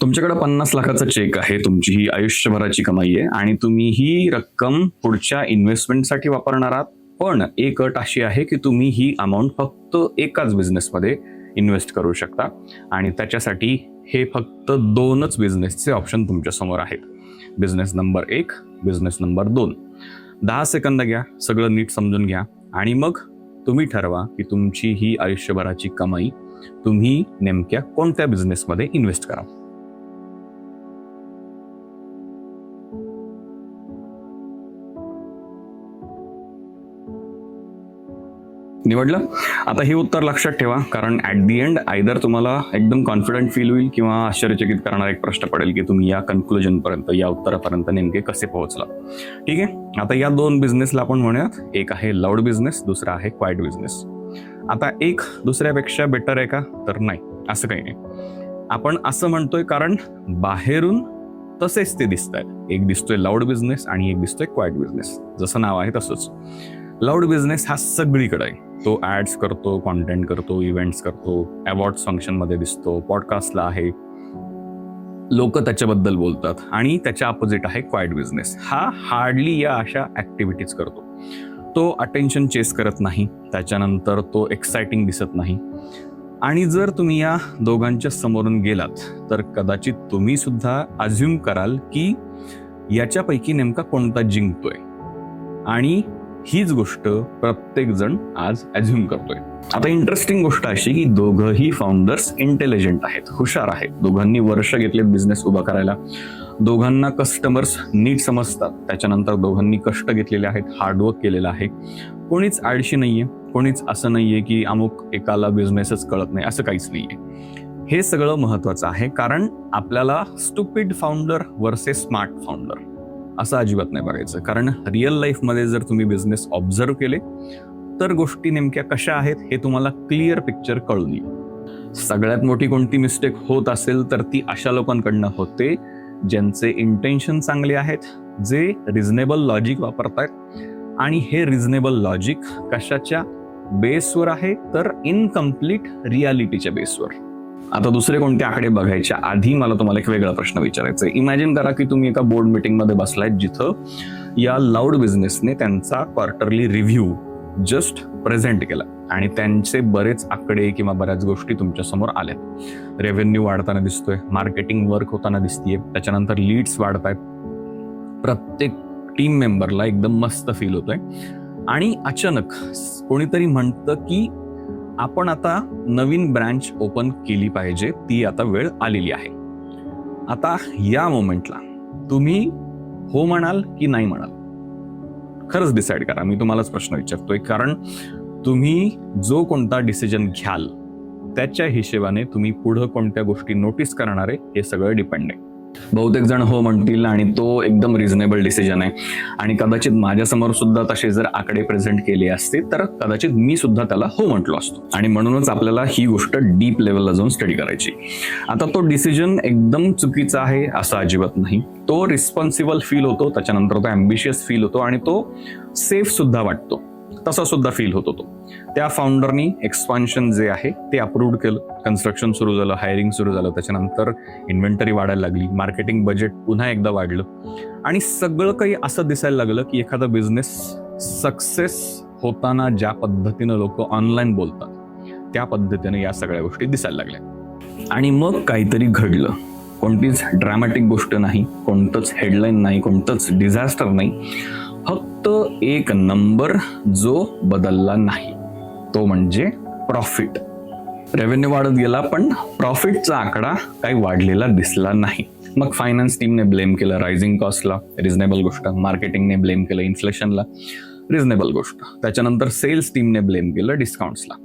तुमच्याकडे 50 लाखाचा चेक आहे, तुमची ही आयुष्यभराची कमाई आहे आणि तुम्ही ही रक्कम पुढच्या इन्व्हेस्टमेंटसाठी वापरणार आहात. पण एक अट अशी आहे की तुम्ही ही अमाऊंट फक्त एकाच बिझनेसमध्ये इन्व्हेस्ट करू शकता आणि त्याच्यासाठी हे फक्त 2च बिझनेसचे ऑप्शन तुमच्या समोर आहेत. Business number 1, business number 2. 10 second घ्या, सगळं नीट समजून घ्या आणि मग तुम्ही ठरवा की तुमची ही आयुष्यभराची कमाई तुम्ही नेमक्या कोणत्या बिझनेसमध्ये इन्व्हेस्ट करा. निवडलं? आता हे उत्तर लक्षात ठेवा, कारण ॲट दी एंड आयदर तुम्हाला एकदम कॉन्फिडंट फील होईल किंवा आश्चर्यचकित करणारा एक प्रश्न पडेल की तुम्ही या कन्क्लुजनपर्यंत, या उत्तरापर्यंत नेमके कसे पोहोचला. ठीक आहे, आता या 2 बिझनेसला आपण म्हणूयात, एक आहे लाऊड बिझनेस, दुसरा आहे क्वाईट बिझनेस. आता एक दुसऱ्यापेक्षा बेटर आहे का? तर नाही, असं काही नाही. आपण असं म्हणतोय कारण बाहेरून तसेच ते दिसत आहेत. एक दिसतोय लाऊड बिझनेस आणि एक दिसतोय क्वाईट बिझनेस. जसं नाव आहे तसंच. लाऊड बिझनेस हा सगळीकडे आहे. तो ॲड्स करतो, कॉन्टेंट करतो, इव्हेंट्स करतो, अवॉर्ड्स फंक्शनमध्ये दिसतो, पॉडकास्टला आहे, लोक त्याच्याबद्दल बोलतात. आणि त्याच्या अपोजिट आहे क्वाईट बिझनेस. हा हार्डली या अशा ॲक्टिव्हिटीज करतो. तो अटेन्शन चेस करत नाही, त्याच्यानंतर तो एक्साइटिंग दिसत नाही. आणि जर तुम्ही या दोघांच्या समोरून गेलात तर कदाचित तुम्ही सुद्धा अज्युम कराल की याच्यापैकी नेमका कोणता जिंकतोय. आणि हीच गोष्ट प्रत्येक जण आज अज्युम करतोय. आता इंटरेस्टिंग गोष्ट अशी की दोघंही फाउंडर्स इंटेलिजंट आहेत, हुशार आहेत. दोघांनी वर्ष घेतलेत बिझनेस उभा करायला. दोघांना कस्टमर्स नीट समजतात. त्याच्यानंतर दोघांनी कष्ट घेतलेले आहेत, हार्डवर्क केलेलं आहे. कोणीच आळशी नाहीये, कोणीच असं नाहीये की अमुक एकाला बिझनेसच कळत नाही, असं काहीच नाहीये. हे सगळं महत्वाचं आहे, कारण आपल्याला stupid founder versus smart founder असं अजिबात नाही बघायचं. कारण रिअल लाईफमध्ये जर तुम्ही बिझनेस ऑब्झर्व केले तर गोष्टी नेमक्या कशा आहेत हे तुम्हाला क्लिअर पिक्चर कळून येईल. सगळ्यात मोठी कोणती मिस्टेक होत असेल तर ती अशा लोकांकडनं होते ज्यांचे इंटेन्शन चांगले आहेत, जे रिझनेबल लॉजिक वापरतायत. आणि हे रिझनेबल लॉजिक कशाच्या बेसवर आहे? तर इनकम्प्लीट रियालिटीच्या बेसवर. आता दुसरे कोणते आकडे बघायच्या आधी मला तुम्हाला एक वेगळा प्रश्न विचारायचा आहे. इमॅजिन करा की तुम्ही एका बोर्ड मीटिंगमध्ये बसलाय जिथं या लाऊड बिझनेसने त्यांचा क्वार्टरली रिव्ह्यू जस्ट प्रेझेंट केला आणि त्यांचे बरेच आकडे किंवा बऱ्याच गोष्टी तुमच्या समोर आल्यात. रेव्हेन्यू वाढताना दिसतोय, मार्केटिंग वर्क होताना दिसतीये, त्याच्यानंतर लीड्स वाढतायत, प्रत्येक टीम मेंबरला एकदम मस्त फील होतोय. आणि अचानक कोणीतरी म्हणतं की आपण आता नवीन ब्रँच ओपन केली पाहिजे, ती आता वेळ आलेली आहे. आता या मोमेंटला तुम्ही हो म्हणाल की नाही म्हणाल? खरंच डिसाईड करा. मी तुम्हालाच प्रश्न विचारतोय, कारण तुम्ही जो कोणता डिसिजन घ्याल त्याच्या हिशेबाने तुम्ही पुढं कोणत्या गोष्टी नोटीस करणार आहे हे सगळं डिपेंड आहे. बहुतेक जण हो म्हणतील आणि तो एकदम रिझनेबल डिसिजन आहे. आणि कदाचित माझ्यासमोर सुद्धा तसे जर आकडे प्रेझेंट केले असते तर कदाचित मी सुद्धा त्याला हो म्हटलो असतो. आणि म्हणूनच आपल्याला ही गोष्ट डीप लेवलला जाऊन स्टडी करायची. आता तो डिसिजन एकदम चुकीचा आहे असं अजिबात नाही. तो रिस्पॉन्सिबल फील होतो, त्याच्यानंतर तो ॲम्बिशियस फील होतो आणि तो सेफ सुद्धा वाटतो, तसा सुद्धा फील होतो तो. त्या फाउंडरनी एक्सपान्शन जे आहे ते अप्रूव्ड केलं, कन्स्ट्रक्शन सुरू झालं, हायरिंग सुरू झालं, त्याच्यानंतर इन्व्हेंटरी वाढायला लागली, मार्केटिंग बजेट पुन्हा एकदा वाढलं आणि सगळं काही असं दिसायला लागलं की एखादा बिझनेस सक्सेस होताना ज्या पद्धतीनं लोक ऑनलाईन बोलतात त्या पद्धतीने या सगळ्या गोष्टी दिसायला लागल्या. आणि मग काहीतरी घडलं. कोणतीच ड्रॅमॅटिक गोष्ट नाही, कोणतंच हेडलाईन नाही, कोणतंच डिझास्टर नाही, फक्त एक नंबर जो बदलला नाही, तो म्हणजे प्रॉफिट. रेव्हेन्यू वाढत गेला पण प्रॉफिटचा आकडा काही वाढलेला दिसला नाही. मग फायनान्स टीमने ब्लेम केलं रायझिंग कॉस्टला, रिझनेबल गोष्ट. मार्केटिंगने ब्लेम केलं इन्फ्लेशनला, रिझनेबल गोष्ट. त्याच्यानंतर सेल्स टीमने ब्लेम केलं डिस्काउंट्सला,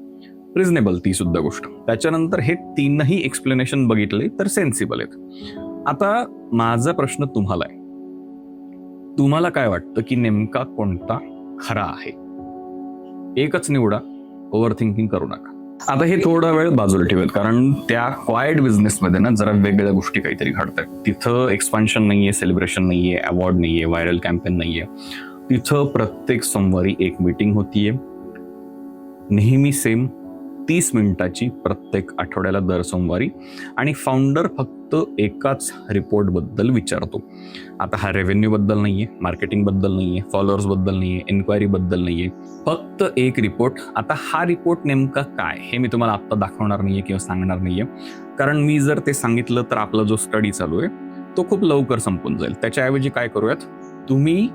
रिझनेबल ती सुद्धा गोष्ट. त्याच्यानंतर हे 3ही एक्सप्लेनेशन बघितले तर सेन्सिबल आहेत. आता माझा प्रश्न तुम्हाला आहे, तुम्हाला काय वाटतं की नेमका कोणता खरा आहे? एकच निवडा, ओव्हर थिंकिंग करू नका. आता हे थोडा वेळ बाजूला ठेवूयात, कारण त्या क्वाईट बिझनेसमध्ये ना जरा वेगळ्या गोष्टी काहीतरी घडतात. तिथं एक्सपान्शन नाहीये, सेलिब्रेशन नाहीये, अवॉर्ड नाहीये, व्हायरल कॅम्पेन नाहीये. तिथं प्रत्येक सोमवारी एक मीटिंग होतीये, नेहमी सेम 30 मिनिटाची, प्रत्येक आठवड्याला दर सोमवारी. आणि फाउंडर फक्त फक्त एकाच रिपोर्टबद्दल विचारतो. आता हा रेव्हेन्यूबद्दल नाही आहे, मार्केटिंगबद्दल नाही आहे, फॉलोअर्सबद्दल नाही आहे, एन्क्वायरीबद्दल नाही आहे, फक्त एक रिपोर्ट. आता हा रिपोर्ट नेमका काय हे मी तुम्हाला आत्ता दाखवणार नाही आहे किंवा सांगणार नाही आहे, कारण मी जर ते सांगितलं तर आपला जो स्टडी चालू आहे तो खूप लवकर संपून जाईल. त्याच्याऐवजी काय करूयात, तुम्ही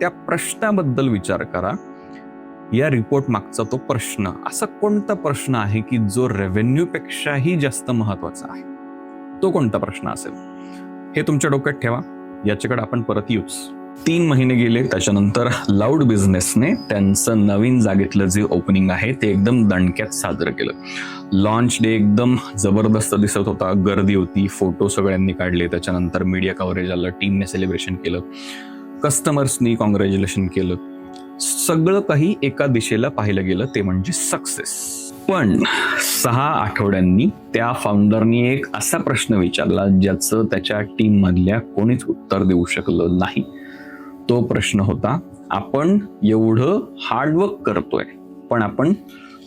त्या प्रश्नाबद्दल विचार करा. या रिपोर्ट मागचा तो प्रश्न, असा कोणता प्रश्न आहे की जो रेव्हेन्यूपेक्षाही जास्त महत्वाचा आहे, तो कोणता प्रश्न असेल हे तुमच्या डोक्यात ठेवा. याच्याकडे आपण परत येऊच. 3 महिने गेले, त्याच्यानंतर लाऊड बिझनेसने त्यांचं नवीन जागेतलं जे ओपनिंग आहे ते एकदम दणक्यात साजरं केलं. लॉन्च डे एकदम जबरदस्त दिसत होता, गर्दी होती, फोटो सगळ्यांनी काढले, त्याच्यानंतर मीडिया कव्हरेज आलं, टीमने सेलिब्रेशन केलं, कस्टमर्सनी कॉंग्रॅच्युलेशन केलं. सगळं काही एका दिशेला पाहिलं गेलं, ते म्हणजे सक्सेस. पण 6 आठवड्यांनी त्या फाउंडरनी एक असा प्रश्न विचारला ज्याचं त्याच्या टीम मधल्या कोणीच उत्तर देऊ शकलं नाही. तो प्रश्न होता, आपण एवढं हार्डवर्क करतोय पण आपण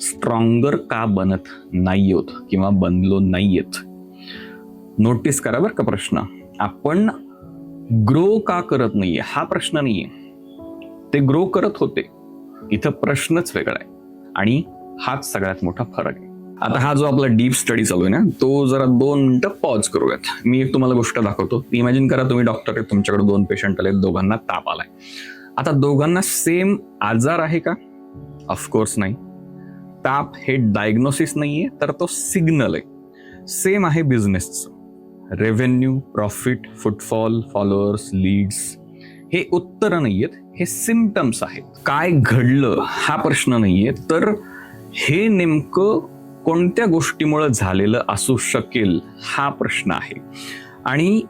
स्ट्रॉंगर का बनत नाही आहोत किंवा बनलो नाहीयेत. नोटीस करा बरं का प्रश्न. आपण ग्रो का करत नाहीये हा प्रश्न नाहीये, ते ग्रो करत होते. इथं प्रश्नच वेगळा आहे आणि हाच सगळ्यात मोठा फरक आहे. आता हा जो आपला डीप स्टडी चालू आहे ना, तो जरा 2 मिनिटं पॉज करूयात. मी एक तुम्हाला गोष्ट दाखवतो. इमॅजिन करा तुम्ही डॉक्टर आहेत, तुमच्याकडे 2 पेशंट आले, दोघांना ताप आलाय. आता दोघांना सेम आजार आहे का? ऑफकोर्स नाही. ताप हे डायग्नोसिस नाहीये, तर तो सिग्नल आहे. सेम आहे बिझनेसचं. Revenue, profit, footfall, followers, leads हे उत्तरं नाहीयेत, हे सिम्पटम्स आहेत. काय घडलं हा प्रश्न नाहीये, तर हे नेमकं कोणत्या गोष्टीमुळे झालेलं असू शकेल हा प्रश्न आहे. आणि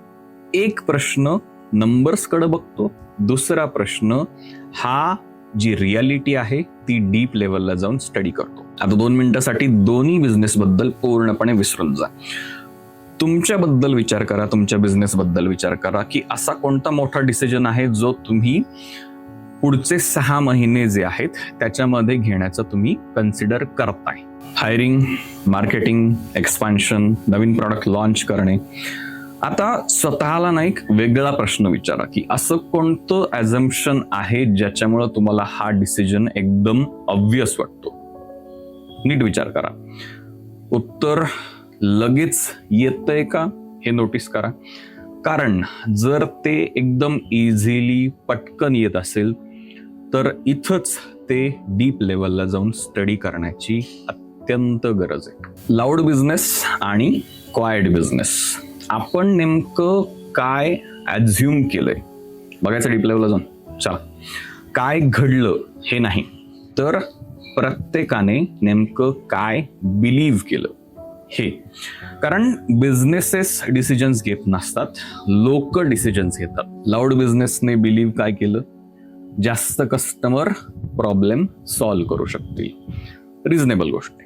एक प्रश्न नंबर्सकडे बघतो, दुसरा प्रश्न हा जी रियालिटी आहे ती डीप लेवलला जाऊन स्टडी करतो. आता 2 मिनिटासाठी दोन्ही बिझनेस बद्दल पूर्णपणे विसरून जा. तुमच्याबद्दल विचार करा, तुमच्या बिझनेस बद्दल विचार करा की असा कोणता मोठा डिसिजन आहे जो तुम्ही पुढचे 6 महिने जे आहेत त्याच्यामध्ये घेण्याचं तुम्ही कन्सिडर करताय. हायरिंग, मार्केटिंग, एक्सपान्शन, नवीन प्रॉडक्ट लॉन्च करणे. आता स्वतःला ना एक वेगळा प्रश्न विचारा की असं कोणतं ॲझम्पशन आहे ज्याच्यामुळे तुम्हाला हा डिसिजन एकदम ऑब्वियस वाटतो. नीट विचार करा. उत्तर लगेच येतंय का हे नोटीस करा. कारण जर ते एकदम इझिली पटकन येत असेल तर इथंच ते डीप लेवलला जाऊन स्टडी करण्याची अत्यंत गरज आहे. लाऊड बिझनेस आणि क्वाइट बिझनेस, आपण नेमकं काय ॲझ्युम केलंय बघायचं डीप लेवलला जाऊन. चला, काय घडलं हे नाही, तर प्रत्येकाने नेमकं काय बिलीव्ह केलं हे. कारण बिझनेसेस डिसिजन्स घेत नसतात, लोक डिसिजन्स घेतात. लाऊड बिझनेसने बिलीव्ह काय केलं, जास्त कस्टमर प्रॉब्लेम सॉल्व्ह करू शकतील, रिझनेबल गोष्ट आहे.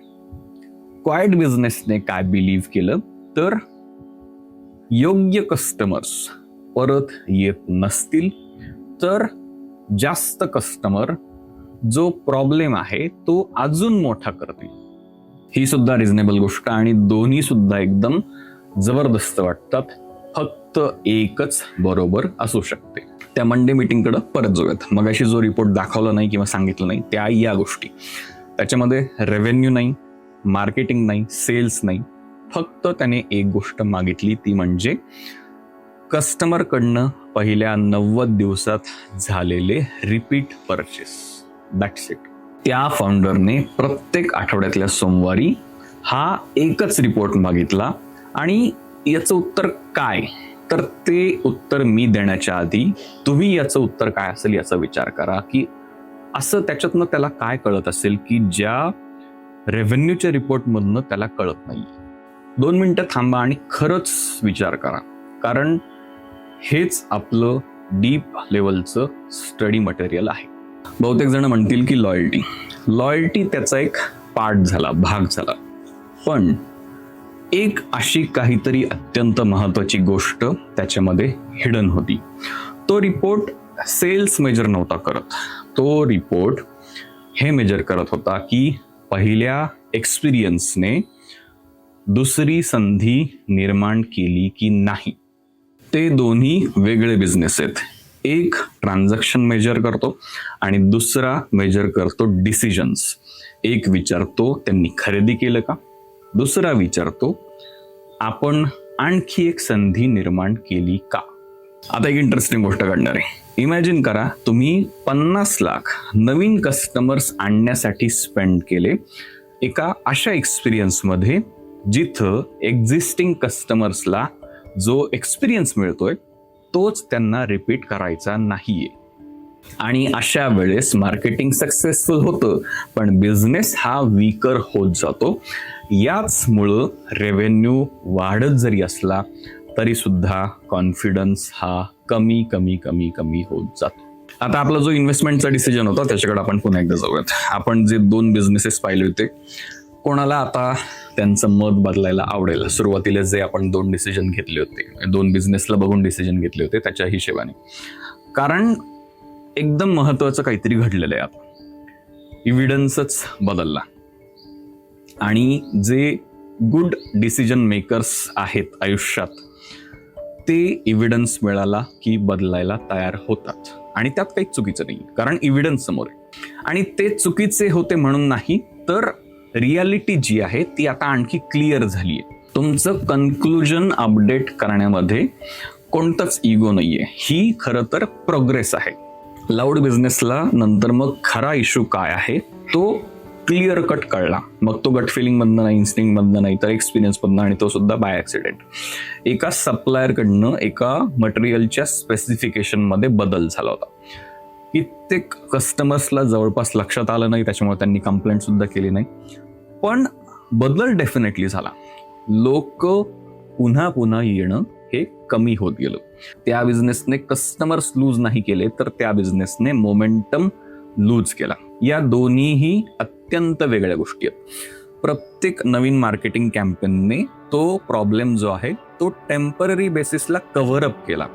क्वाइट बिझनेसने काय बिलीव्ह केलं, तर योग्य कस्टमर्स परत येत नसतील तर जास्त कस्टमर जो प्रॉब्लेम आहे तो अजून मोठा करतील. ही सुद्धा रिझनेबल गोष्ट आणि दोन्ही सुद्धा एकदम जबरदस्त वाटतात. फक्त एकच बरोबर असू शकते. त्या मंडे मीटिंगकडे परत जाऊयात. मगाशी जो रिपोर्ट दाखवला नाही किंवा सांगितलं नाही त्या या गोष्टी, त्याच्यामध्ये रेव्हेन्यू नाही, मार्केटिंग नाही, सेल्स नाही, फक्त त्याने एक गोष्ट मागितली, ती म्हणजे कस्टमरकडनं पहिल्या 90 दिवसात झालेले रिपीट परचेस. That's it. त्या फाउंडरने प्रत्येक आठवड्यातल्या सोमवारी हा एकच रिपोर्ट मागितला. आणि याचं उत्तर काय, तर ते उत्तर मी देण्याच्या आधी तुम्ही याचं उत्तर काय असेल याचा विचार करा की असं त्याच्यातनं त्याला काय कळत असेल की ज्या रेव्हेन्यूच्या रिपोर्टमधनं त्याला कळत नाही. 2 मिनिटं थांबा आणि खरंच विचार करा, कारण हेच आपलं डीप लेवलचं स्टडी मटेरियल आहे. बहुतेक जण म्हणतील की लॉयल्टी त्याचा एक पार्ट झाला, भाग झाला, पण एक अशी काहीतरी अत्यंत महत्वाची गोष्ट त्याच्यामध्ये हिडन होती. तो रिपोर्ट सेल्स मेजर नव्हता करत, तो रिपोर्ट हे मेजर करत होता की पहिल्या एक्सपिरियन्सने दुसरी संधी निर्माण केली की नाही. ते दोन्ही वेगळे बिझनेस आहेत. एक ट्रान्झॅक्शन मेजर करतो आणि दुसरा मेजर करतो डिसिजन्स. एक विचारतो त्यांनी खरेदी केलं का, दुसरा विचारतो आपण आणखी एक संधी निर्माण केली का. आता एक इंटरेस्टिंग गोष्ट घडणार आहे. इमॅजिन करा तुम्ही 50 लाख नवीन कस्टमर्स आणण्यासाठी स्पेंड केले एका अशा एक्सपिरियन्समध्ये जिथं एक्झिस्टिंग कस्टमर्सला जो एक्सपिरियन्स मिळतोय तोच त्यांना रिपीट करायचा नाहीये. आणि अशा वेळेस मार्केटिंग सक्सेसफुल होतं पण बिझनेस हा वीकर होत जातो. याचमुळं रेव्हेन्यू वाढत जरी असला तरी सुद्धा कॉन्फिडन्स हा कमी कमी कमी कमी होत जातो. आता आपला जो इन्व्हेस्टमेंटचा डिसिजन होता त्याच्याकडे आपण पुन्हा एकदा जाऊयात. आपण जे 2 बिझनेसेस पाहिले होते, कोणाला आता त्यांचं मत बदलायला आवडेल? सुरुवातीला जे आपण 2 डिसिजन घेतले होते, 2 बिझनेसला बघून डिसिजन घेतले होते त्याच्या हिशेबाने, कारण एकदम महत्वाचं काहीतरी घडलेलं आहे. आता इव्हिडन्सच बदलला आणि जे गुड डिसिजन मेकर्स आहेत आयुष्यात ते इव्हिडन्स मिळाला की बदलायला तयार होतात. आणि त्यात काही चुकीचं नाही कारण इव्हिडन्स समोर आहे. आणि ते चुकीचे होते म्हणून नाही तर रियालिटी जी आहे ती आता आणखी क्लिअर झाली आहे. तुमचं कन्क्लुजन अपडेट करण्यामध्ये कोणताच इगो नाहीये. ही खरं तर प्रोग्रेस आहे. लाऊड बिझनेसला नंतर मग खरा इश्यू काय आहे तो क्लिअर कट कळला. मग तो गट फिलिंग मधनं नाही, इन्स्टिंग मधनं नाही तर एक्सपिरियन्स मधनं, आणि तो सुद्धा बाय ऍक्सिडेंट. एका सप्लायरकडनं एका मटेरियलच्या स्पेसिफिकेशन मध्ये बदल झाला होता. कित्येक कस्टमर्सला जवळपास लक्षात आलं नाही, त्याच्यामुळे त्यांनी कंप्लेंट सुद्धा केली नाही. पण बदल डेफिनेटली झाला. लोक पुन्हा पुन्हा येणं हे कमी होत गेलं. त्या बिझनेसने कस्टमर्स लूज नाही केले तर त्या बिझनेसने मोमेंटम लूज केला. या दोन्हीही अत्यंत वेगळ्या गोष्टी आहेत. प्रत्येक नवीन मार्केटिंग कॅम्पेनने तो प्रॉब्लेम जो आहे तो टेम्पररी बेसिसला कव्हर अप केला.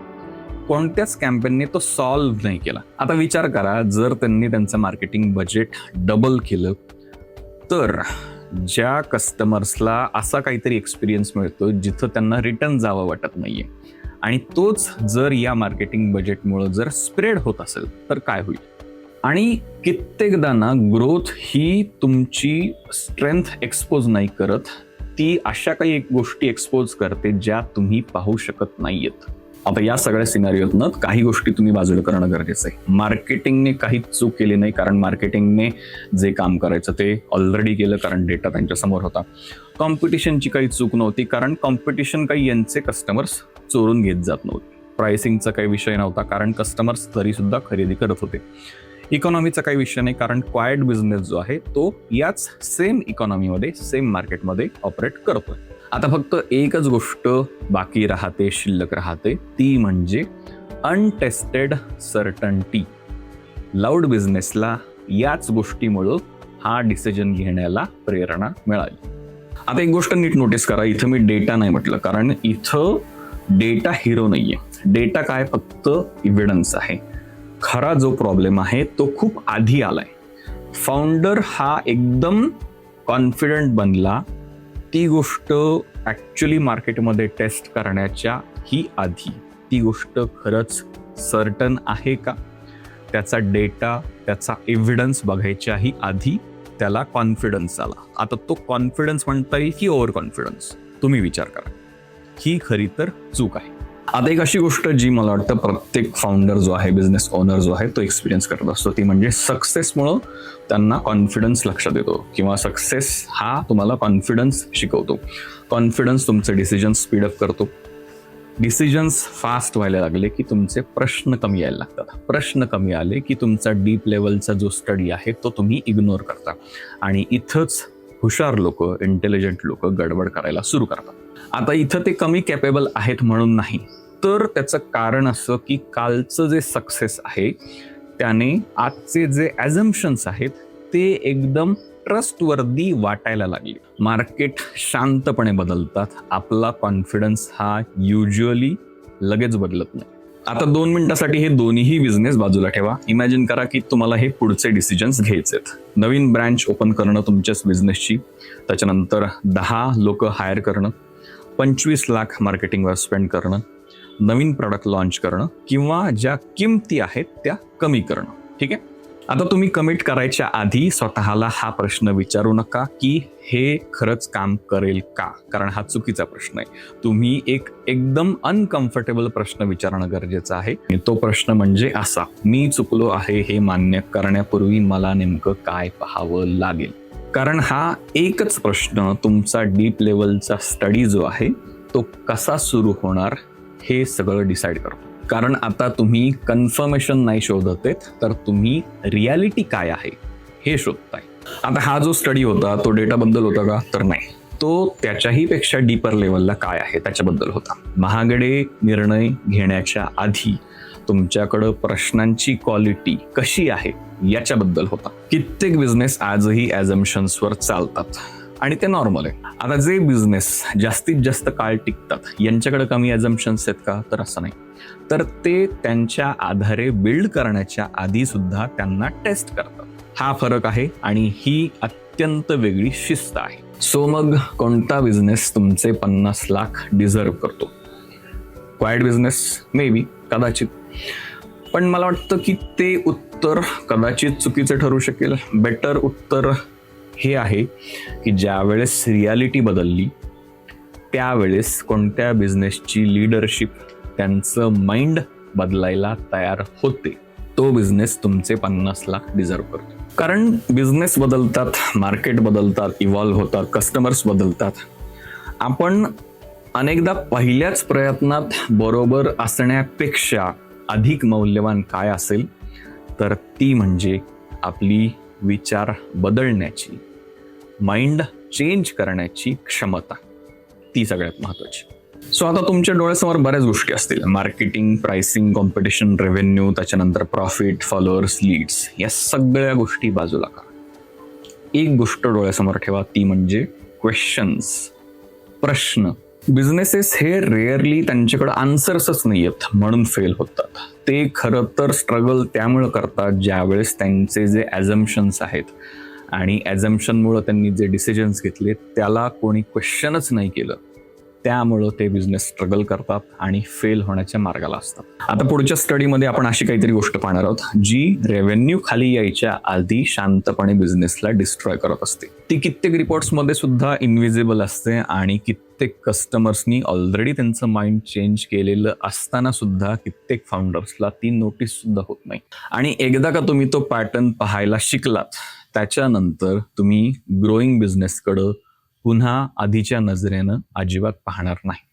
कोणत्याच कॅम्पेनने तो सॉल्व्ह नाही केला. आता विचार करा, जर त्यांनी त्यांचं मार्केटिंग बजेट डबल केलं तर ज्या कस्टमर्सला असा काहीतरी एक्सपिरियन्स मिळतो जिथं त्यांना रिटर्न जावं वाटत नाहीये, आणि तोच जर या मार्केटिंग बजेटमुळे जर स्प्रेड होत असेल तर काय होईल? आणि कित्येकदा ना ग्रोथ ही तुमची स्ट्रेंथ एक्सपोज नाही करत, ती अशा काही गोष्टी एक्सपोज करते ज्या तुम्ही पाहू शकत नाहीयेत. आता या सगळ्या सिनारिओतनं काही गोष्टी तुम्ही बाजूला करणं गरजेचं आहे. मार्केटिंगने काही चूक केली नाही कारण मार्केटिंगने जे काम करायचं ते ऑलरेडी केलं कारण डेटा त्यांच्या समोर होता. कॉम्पिटिशनची काही चूक नव्हती कारण कॉम्पिटिशन काही यांचे कस्टमर्स चोरून घेत जात नव्हते. प्राइसिंगचा काही विषय नव्हता कारण कस्टमर्स तरी सुद्धा खरेदी करत होते. इकॉनॉमीचा काही विषय नाही कारण क्वायट बिझनेस जो आहे तो याच सेम इकॉनॉमीमध्ये सेम मार्केटमध्ये ऑपरेट करतोय. आता फक्त एकच गोष्ट बाकी राहते, शिल्लक राहते, ती म्हणजे अनटेस्टेड सर्टन्टी. लाऊड बिझनेसला याच गोष्टीमुळं हा डिसिजन घेण्याला प्रेरणा मिळाली. आता एक गोष्ट नीट नोटीस करा, इथं मी डेटा नाही म्हटलं कारण इथं डेटा हिरो नाहीये. डेटा काय, फक्त इव्हिडन्स आहे. खरा जो प्रॉब्लेम आहे तो खूप आधी आलाय. फाउंडर हा एकदम कॉन्फिडंट बनला ती गोष्ट ऍक्च्युली मार्केटमध्ये टेस्ट करण्याच्या ही आधी. ती गोष्ट खरंच सर्टन आहे का, त्याचा डेटा, त्याचा एव्हिडन्स बघायच्याही आधी त्याला कॉन्फिडन्स आला. आता तो कॉन्फिडन्स म्हणता येईल की ओव्हर कॉन्फिडन्स, तुम्ही विचार करा. ही खरी तर चूक आहे. आता एक अशी गोष्ट जी मला वाटतं प्रत्येक फाउंडर जो आहे, बिझनेस ओनर जो आहे तो एक्सपिरियन्स करत असतो, ती म्हणजे सक्सेसमुळं त्यांना कॉन्फिडन्स लक्षात येतो किंवा सक्सेस हा तुम्हाला कॉन्फिडन्स शिकवतो. कॉन्फिडन्स तुमचे डिसिजन्स स्पीडअप करतो. डिसिजन्स फास्ट व्हायला लागले की तुमचे प्रश्न कमी यायला लागतात. प्रश्न कमी आले की तुमचा डीप लेवलचा जो स्टडी आहे तो तुम्ही इग्नोर करता आणि इथंच हुशार लोक, इंटेलिजंट लोक गडबड करायला सुरू करतात. आता इथं ते कमी कॅपेबल आहेत म्हणून नाही, तर त्याचं कारण असं की कालचं जे सक्सेस आहे त्याने आजचे जे ॲझम्पशन्स आहेत ते एकदम ट्रस्टवर्दी वाटायला लागले. मार्केट शांतपणे बदलतात, आपला कॉन्फिडन्स हा युज्युअली लगेच बदलत नाही. आता 2 मिनिटासाठी हे दोन्ही बिझनेस बाजूला ठेवा. इमॅजिन करा की तुम्हाला हे पुढचे डिसिजन्स घ्यायचेत. नवीन ब्रँच ओपन करणं तुमच्याच बिझनेसची, त्याच्यानंतर 10 लोक हायर करणं, 25 लाख मार्केटिंगवर स्पेंड करणं, नवीन प्रॉडक्ट लॉन्च करणं किंवा ज्या किमती आहेत त्या कमी करणं. ठीक आहे. आता तुम्ही कमिट करायच्या आधी स्वतःला हा प्रश्न विचारू नका की हे खरंच काम करेल का, कारण हा चुकीचा प्रश्न आहे. तुम्ही एक एकदम अनकम्फर्टेबल प्रश्न विचारणं गरजेचं आहे. तो प्रश्न म्हणजे असा: मी चुकलो आहे हे मान्य करण्यापूर्वी मला नेमकं काय पाहावं लागेल. कारण हा एकच प्रश्न तुमचा डीप लेवलचा स्टडी जो आहे तो कसा सुरू होणार हे सगळं डिसाईड करतो. कारण आता तुम्ही कन्फर्मेशन नाही शोधत आहेत, तर तुम्ही रियालिटी काय आहे हे शोधताय. आता हा जो स्टडी होता तो डेटाबद्दल होता का, तर नाही. तो त्याच्याही पेक्षा डीपर लेवलला काय आहे त्याच्याबद्दल होता. महागडे निर्णय घेण्याच्या आधी तुमच्याकडं प्रश्नांची क्वालिटी कशी आहे याच्याबद्दल होता. कित्येक बिझनेस आजही ॲझम्पशन्सवर चालतात आणि ते नॉर्मल आहे. आता जे बिझनेस जास्तीत जास्त काळ टिकतात यांच्याकडे कमी ॲझम्पशन्स आहेत का, तर असं नाही. तर ते त्यांच्या आधारे बिल्ड करण्याच्या आधी सुद्धा त्यांना टेस्ट करतात. हा फरक आहे आणि ही अत्यंत वेगळी शिस्त आहे. सो मग कोणता बिझनेस तुमचे 50 लाख डिझर्व करतो? क्वाइट बिझनेस मे बी, कदाचित. पण मला वाटतं की ते उत्तर कदाचित चुकीचं ठरू शकेल. बेटर उत्तर हे आहे की ज्यावेळेस रियालिटी बदलली त्यावेळेस कोणत्या बिझनेसची लीडरशिप त्यांचं माइंड बदलायला तयार होते, तो बिझनेस तुमचे 50 लाख डिझर्व करतो. कारण बिझनेस बदलतात, मार्केट बदलतात, इव्हॉल्व्ह होतात, कस्टमर्स बदलतात. आपण अनेकदा पहिल्याच प्रयत्नात बरोबर असण्यापेक्षा अधिक मौल्यवान काय असेल, तर ती म्हणजे आपली विचार बदलण्याची, माइंड चेंज करण्याची क्षमता. ती सगळ्यात महत्वाची. सो आता तुमच्या डोळ्यासमोर बऱ्याच गोष्टी असतील: मार्केटिंग, प्राइसिंग, कॉम्पिटिशन, रेव्हेन्यू, त्याच्यानंतर प्रॉफिट, फॉलोअर्स, लीड्स. या सगळ्या गोष्टी बाजूला करा. एक गोष्ट डोळ्यासमोर ठेवा, ती म्हणजे क्वेश्चन्स, प्रश्न. बिझनेसेस हे रेअरली त्यांच्याकडे आन्सर्सच नाही आहेत म्हणून फेल होतात. ते खरं तर स्ट्रगल त्यामुळे करतात ज्यावेळेस त्यांचे जे ॲझम्पशन्स आहेत आणि ॲझम्पशनमुळं त्यांनी जे डिसिजन्स घेतले त्याला कोणी क्वेश्चनच नाही केलं, त्यामुळं ते बिझनेस स्ट्रगल करतात आणि फेल होण्याच्या मार्गाला असतात. आता पुढच्या स्टडीमध्ये आपण अशी काहीतरी गोष्ट पाहणार आहोत जी रेव्हेन्यू खाली यायच्या आधी शांतपणे बिझनेसला डिस्ट्रॉय करत असते. ती कित्येक रिपोर्ट्समध्ये सुद्धा इनव्हिजिबल असते आणि कित्येक कस्टमर्सनी ऑलरेडी त्यांचं माइंड चेंज केलेलं असताना सुद्धा कित्येक फाउंडर्सला ती नोटीस सुद्धा होत नाही. आणि एकदा का तुम्ही तो पॅटर्न पाहायला शिकलात त्याच्यानंतर तुम्ही ग्रोईंग बिझनेसकडं पुन्हा आधीच्या नजरेनं अजिबात पाहणार नाही.